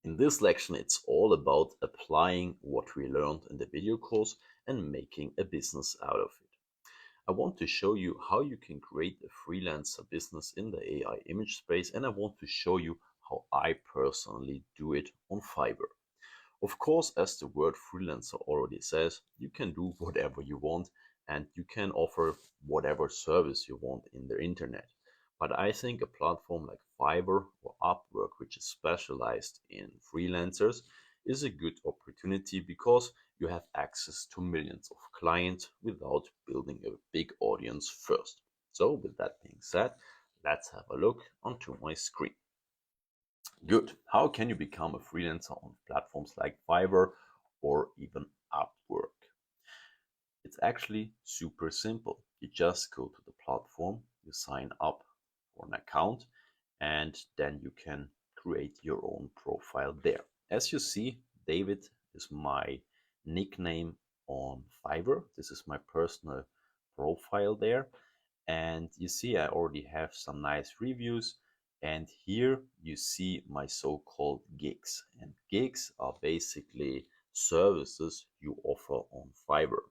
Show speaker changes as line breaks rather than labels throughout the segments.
In this lection, it's all about applying what we learned in the video course and making a business out of it. I want to show you how you can create a freelancer business in the AI image space, and I want to show you how I personally do it on Fiverr. Of course, as the word freelancer already says, you can do whatever you want and you can offer whatever service you want in the internet. But I think a platform like Fiverr or Upwork, which is specialized in freelancers, is a good opportunity because you have access to millions of clients without building a big audience first. So, with that being said, let's have a look onto my screen. Good. How can you become a freelancer on platforms like Fiverr or even Upwork? It's actually super simple. You just go to the platform, you sign up for an account, and then you can create your own profile there. As you see, David is my nickname on Fiverr. This is my personal profile there. And you see, I already have some nice reviews. And here you see my so-called gigs. And gigs are basically services you offer on Fiverr.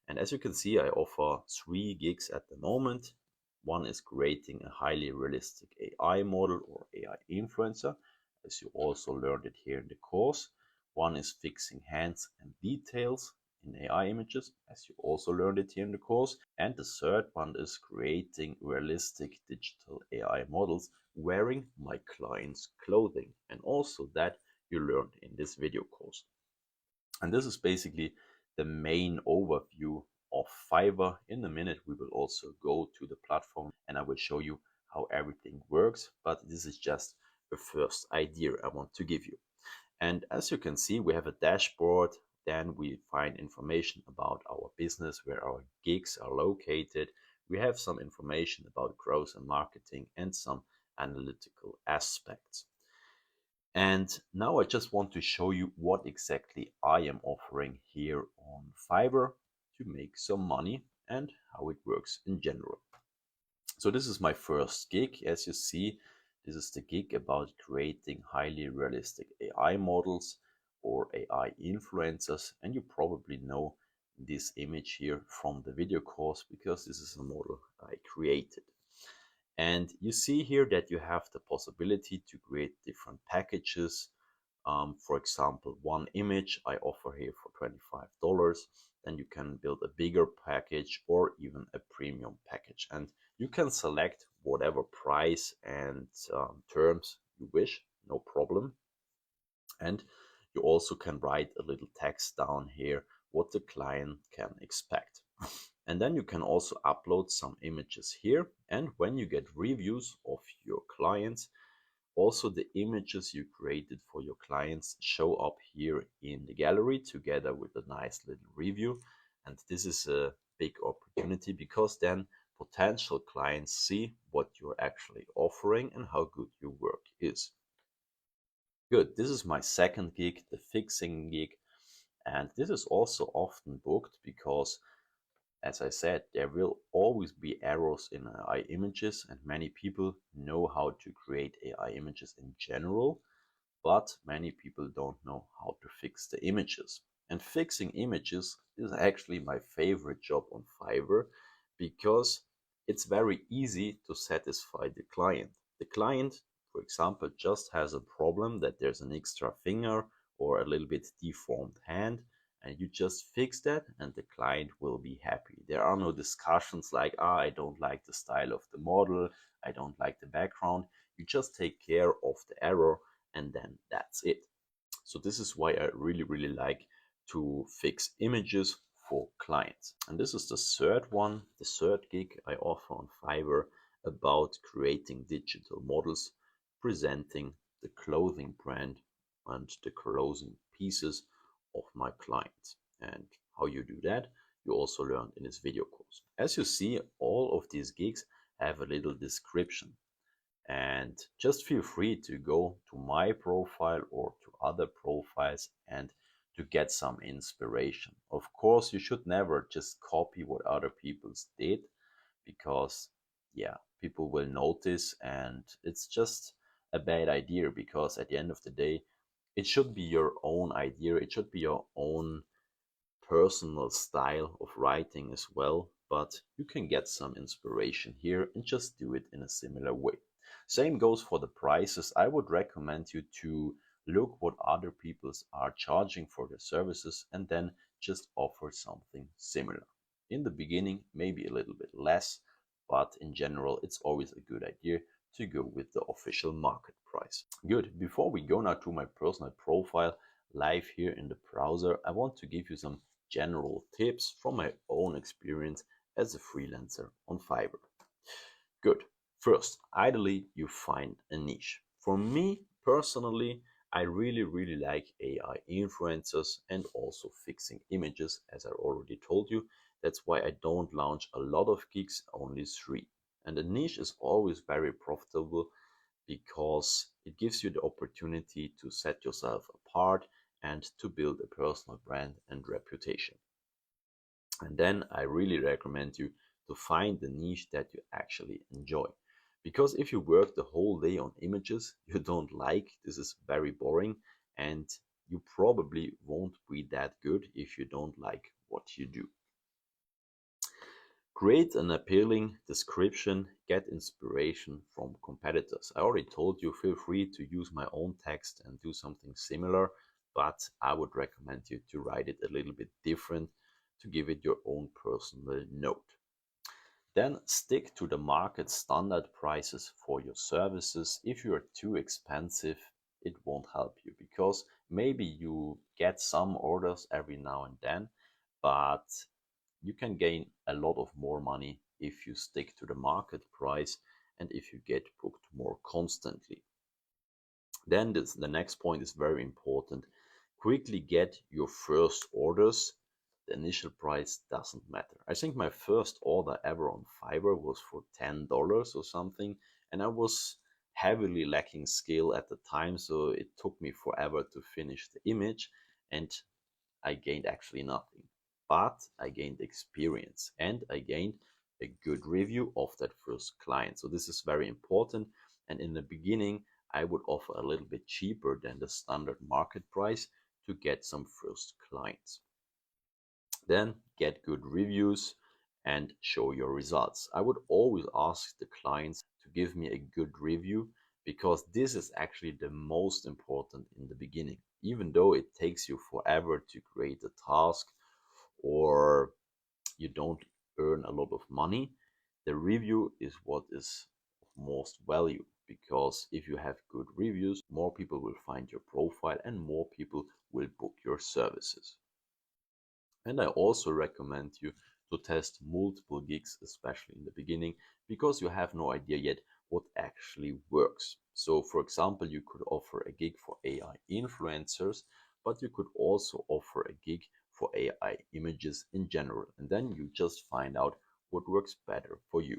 And as you can see, I offer 3 gigs at the moment. One is creating a highly realistic AI model or AI influencer, as you also learned it here in the course. One is fixing hands and details in AI images, as you also learned it here in the course. And the third one is creating realistic digital AI models wearing my clients' clothing. And also that you learned in this video course. And this is basically the main overview of Fiverr. In a minute, we will also go to the platform and I will show you how everything works. But this is just the first idea I want to give you. And as you can see, we have a dashboard. Then we find information about our business, where our gigs are located. We have some information about growth and marketing and some analytical aspects. And now I just want to show you what exactly I am offering here on Fiverr to make some money and how it works in general. So this is my first gig. As you see, this is the gig about creating highly realistic AI models or AI influencers. And you probably know this image here from the video course because this is a model I created. And you see here that you have the possibility to create different packages. For example, one image I offer here for $25. Then you can build a bigger package or even a premium package. And you can select whatever price and terms you wish, no problem. And you also can write a little text down here what the client can expect. And then you can also upload some images here. And when you get reviews of your clients, also the images you created for your clients show up here in the gallery together with a nice little review. And this is a big opportunity because then potential clients see what you're actually offering and how good your work is. Good, this is my second gig, the fixing gig. And this is also often booked because, as I said, there will always be errors in AI images, and many people know how to create AI images in general, but many people don't know how to fix the images. And fixing images is actually my favorite job on Fiverr because it's very easy to satisfy the client. The client, for example, just has a problem that there's an extra finger or a little bit deformed hand, and you just fix that and the client will be happy. There are no discussions like, I don't like the style of the model, I don't like the background. You just take care of the error and then that's it. So this is why I really like to fix images for clients. And this is the third one, the third gig I offer on Fiverr about creating digital models, presenting the clothing brand and the clothing pieces of my clients. And how you do that, you also learned in this video course. As you see, all of these gigs have a little description. And just feel free to go to my profile or to other profiles and to get some inspiration. Of course, you should never just copy what other people did because, yeah, people will notice and it's just a bad idea because at the end of the day, It should be your own idea, it should be your own personal style of writing as well, but you can get some inspiration here and just do it in a similar way. Same goes for the prices. I would recommend you to look what other people are charging for their services and then just offer something similar. In the beginning, maybe a little bit less, but in general, it's always a good idea to go with the official market price. Good. Before we go now to my personal profile live here in the browser, I want to give you some general tips from my own experience as a freelancer on Fiverr. Good. First, ideally, you find a niche. For me personally, I really like AI influencers and also fixing images, as I already told you. That's why I don't launch a lot of gigs, only three. And the niche is always very profitable because it gives you the opportunity to set yourself apart and to build a personal brand and reputation. And then I really recommend you to find the niche that you actually enjoy. Because if you work the whole day on images you don't like, this is very boring and you probably won't be that good if you don't like what you do. Create an appealing description, get inspiration from competitors. I already told you, feel free to use my own text and do something similar, but I would recommend you to write it a little bit different to give it your own personal note. Then stick to the market standard prices for your services. If you are too expensive, it won't help you because maybe you get some orders every now and then, but you can gain a lot of more money if you stick to the market price and if you get booked more constantly. Then the next point is very important. Quickly get your first orders. The initial price doesn't matter. I think my first order ever on Fiverr was for $10 or something, and I was heavily lacking skill at the time, so it took me forever to finish the image, and I gained actually nothing. But I gained experience and I gained a good review of that first client. So this is very important. And in the beginning, I would offer a little bit cheaper than the standard market price to get some first clients. Then get good reviews and show your results. I would always ask the clients to give me a good review because this is actually the most important in the beginning. Even though it takes you forever to create a task or you don't earn a lot of money, the review is what is of most value because if you have good reviews, more people will find your profile and more people will book your services. And I also recommend you to test multiple gigs, especially in the beginning, because you have no idea yet what actually works. So, for example, you could offer a gig for AI influencers, but you could also offer a gig for AI images in general. And then you just find out what works better for you.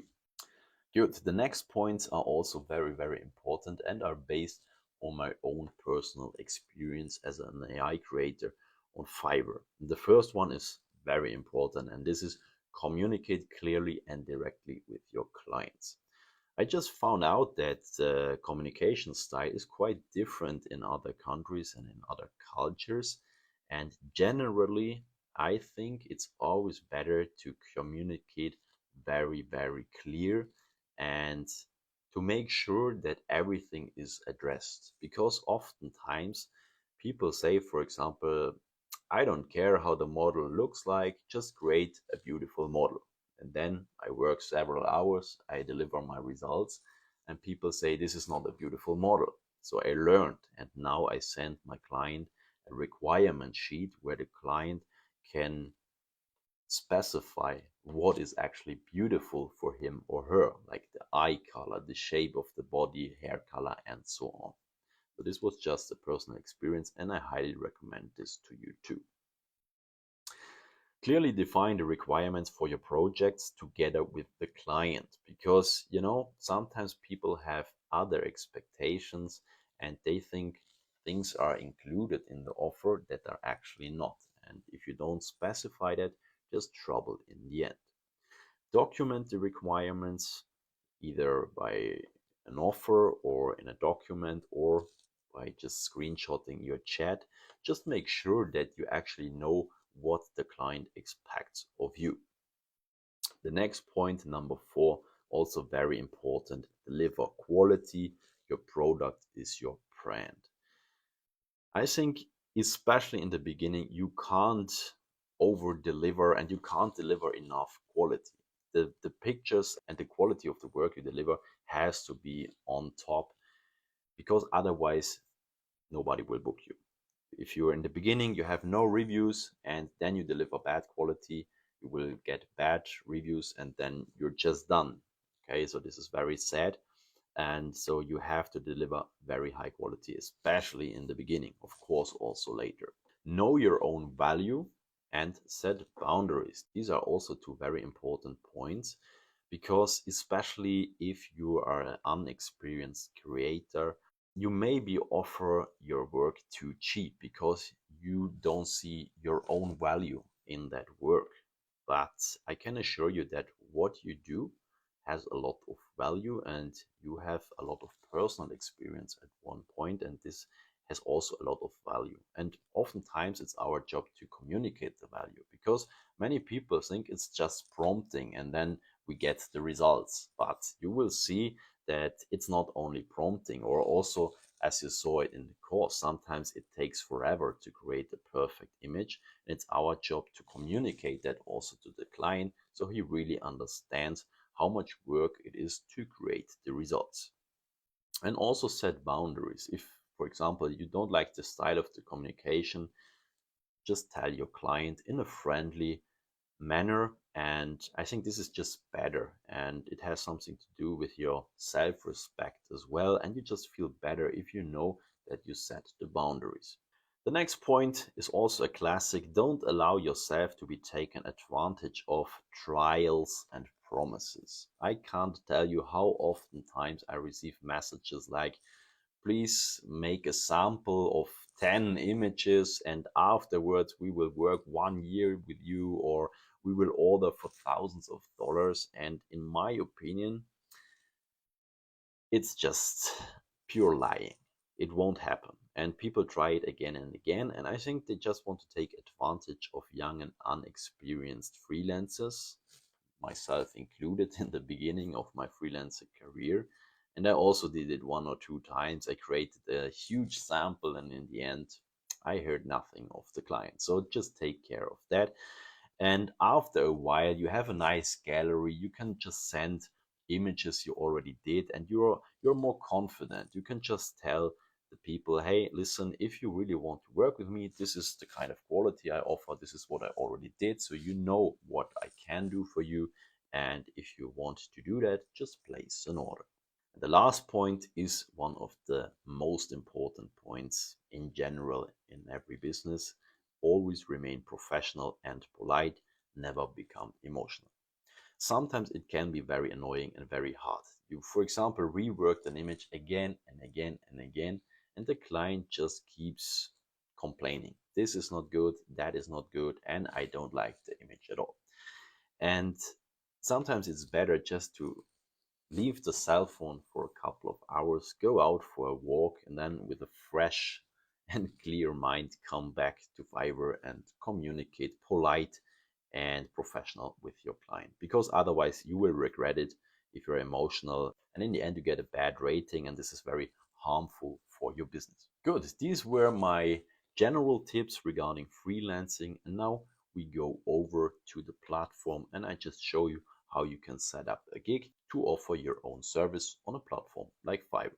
Good. The next points are also very important and are based on my own personal experience as an AI creator on Fiverr. The first one is very important, and this is communicate clearly and directly with your clients. I just found out that the communication style is quite different in other countries and in other cultures. And generally, I think it's always better to communicate very clear and to make sure that everything is addressed. Because oftentimes people say, for example, I don't care how the model looks like, just create a beautiful model. And then I work several hours, I deliver my results, and people say this is not a beautiful model. So I learned, and now I send my client a requirement sheet where the client can specify what is actually beautiful for him or her, like the eye color, the shape of the body, hair color, and so on. So this was just a personal experience, and I highly recommend this to you too. Clearly define the requirements for your projects together with the client because sometimes people have other expectations and they think things are included in the offer that are actually not. And if you don't specify that, just trouble in the end. Document the requirements either by an offer or in a document or by just screenshotting your chat. Just make sure that you actually know what the client expects of you. The next point, number four, also very important, deliver quality. Your product is your brand. I think, especially in the beginning, you can't over deliver and you can't deliver enough quality. The pictures and the quality of the work you deliver has to be on top, because otherwise nobody will book you. If you're in the beginning, you have no reviews, and then you deliver bad quality, you will get bad reviews, and then you're just done. Okay, so this is very sad. And so you have to deliver very high quality, especially in the beginning, of course, also later. Know your own value and set boundaries. These are also two very important points, because especially if you are an unexperienced creator, you maybe offer your work too cheap because you don't see your own value in that work. But I can assure you that what you do has a lot of value, and you have a lot of personal experience at one point, and this has also a lot of value. And oftentimes it's our job to communicate the value, because many people think it's just prompting and then we get the results. But you will see that it's not only prompting, or also, as you saw it in the course, sometimes it takes forever to create the perfect image. And it's our job to communicate that also to the client, so he really understands how much work it is to create the results. And also set boundaries. If, for example, you don't like the style of the communication, just tell your client in a friendly manner. And I think this is just better, and it has something to do with your self-respect as well, and you just feel better if you know that you set the boundaries. The next point is also a classic. Don't allow yourself to be taken advantage of. Trials and promises. I can't tell you how often times I receive messages like, please make a sample of 10 images and afterwards we will work 1 year with you, or we will order for thousands of dollars. And in my opinion, it's just pure lying. It won't happen. And people try it again and again. And I think they just want to take advantage of young and unexperienced freelancers, myself included in the beginning of my freelancer career. And I also did it 1 or 2 times. I created a huge sample, and in the end, I heard nothing of the client. So just take care of that. And after a while, you have a nice gallery. You can just send images you already did, and you're more confident. You can just tell the people, hey, listen, if you really want to work with me, this is the kind of quality I offer. This is what I already did, so you know what I can do for you. And if you want to do that, just place an order. The last point is one of the most important points in general in every business. Always remain professional and polite, never become emotional. Sometimes it can be very annoying and very hard. You, for example, reworked an image again and again and again, and the client just keeps complaining. This is not good, that is not good, and I don't like the image at all. And sometimes it's better just to leave the cell phone for a couple of hours, go out for a walk, and then with a fresh and clear mind come back to Fiverr and communicate polite and professional with your client. Because otherwise you will regret it if you're emotional, and in the end you get a bad rating, and this is very harmful for your business. Good, these were my general tips regarding freelancing, and now we go over to the platform and I just show you how you can set up a gig to offer your own service on a platform like Fiverr.